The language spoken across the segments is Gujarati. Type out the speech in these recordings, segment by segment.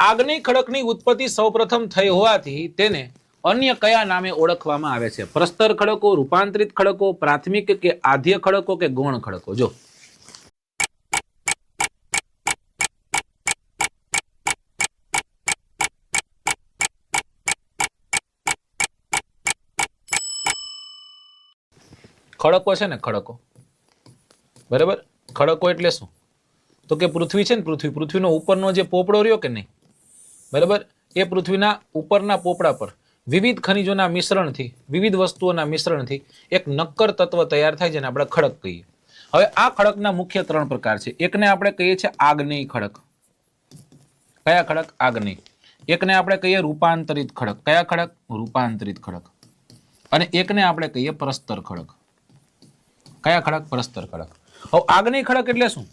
આગ્નેય ખડકની ઉત્પત્તિ સૌપ્રથમ થઈ હોવાથી તેને અન્ય કયા નામે ઓળખવામાં આવે છે? પ્રસ્તર ખડકો, રૂપાંતરિત ખડકો, પ્રાથમિક કે આદ્ય ખડકો કે ગૌણ ખડકો? જો ખડકો છે ને, ખડકો, બરાબર. ખડકો એટલે શું? તો કે પૃથ્વી છે ને, પૃથ્વીનો ઉપરનો જે પોપડો રહ્યો કે નહીં, બરાબર, એ પૃથ્વીના ઉપરના પોપડા પર વિવિધ ખનિજોના મિશ્રણથી, વિવિધ વસ્તુઓના મિશ્રણથી એક નક્કર તત્વ તૈયાર થાય જેને આપણે ખડક કહીએ. હવે આ ખડકના મુખ્ય 3 પ્રકાર છે. એકને આપણે કહીએ છીએ આગ્નેય ખડક. કયા ખડક? આગ્નેય. એકને આપણે કહીએ રૂપાંતરિત ખડક. કયા ખડક? રૂપાંતરિત ખડક. અને એકને આપણે કહીએ પ્રસ્તર ખડક. કયા ખડક? પ્રસ્તર ખડક. હવે આગ્નેય ખડક એટલે શું?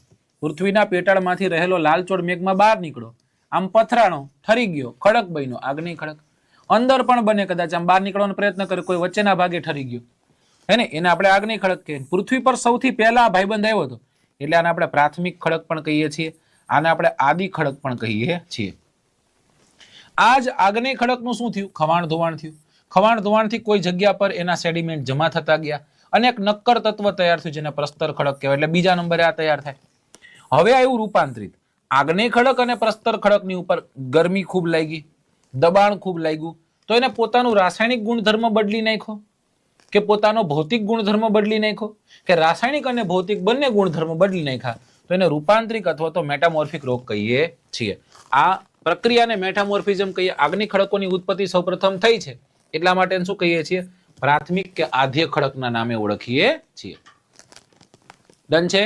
પૃથ્વીના પેટાળમાંથી રહેલો લાલચોળ મેઘમાં બહાર નીકળો, આમ પથરાણો, ઠરી ગયો, ખડક બન્યો, આગ્નેય ખડક. અંદર પણ બને, કદાચ આમ બહાર નીકળવાનો પ્રયત્ન કરે, કોઈ વચ્ચેના ભાગે ઠરી ગયો, હે ને, એને આપણે આગ્નેય ખડક કહીએ. પૃથ્વી પર સૌથી પહેલા ભાઈબંધ આવ્યો હતો એટલે આને આપણે પ્રાથમિક ખડક પણ કહીએ છીએ, આને આપણે આદિ ખડક પણ કહીએ છીએ. આ જ આગ્નેય ખડકનું શું થયું? ખવાણ ધોવાણ થયું. ખવાણ ધોવાણથી કોઈ જગ્યા પર એના સેડિમેન્ટ જમા થતા ગયા અને એક નક્કર તત્વ તૈયાર થયું જેને પ્રસ્તર ખડક કહેવાય. એટલે બીજા નંબરે આ તૈયાર થાય. હવે આવ્યું રૂપાંતરિત. આગ્નેય ખડક અને પ્રસ્તર ખડકની ઉપર ગરમી ખૂબ લાગી, દબાણ ખૂબ લાગ્યું, તો એને પોતાનું રાસાયણિક ગુણધર્મ બદલી નાખ્યો કે પોતાનો ભૌતિક ગુણધર્મ બદલી નાખ્યો કે રાસાયણિક અને ભૌતિક બંને ગુણધર્મ બદલી નાખ્યા, તો એને રૂપાંતરિક અથવા તો મેટામોર્ફિક રોગ કહીએ છીએ. આ પ્રક્રિયાને મેટામોર્ફિઝમ કહીએ. આગ્નેય ખડકોની ઉત્પત્તિ સૌપ્રથમ થઈ છે એટલા માટે શું કહીએ છીએ? પ્રાથમિક કે આદ્ય ખડકના નામે ઓળખીએ છીએ. ડન છે.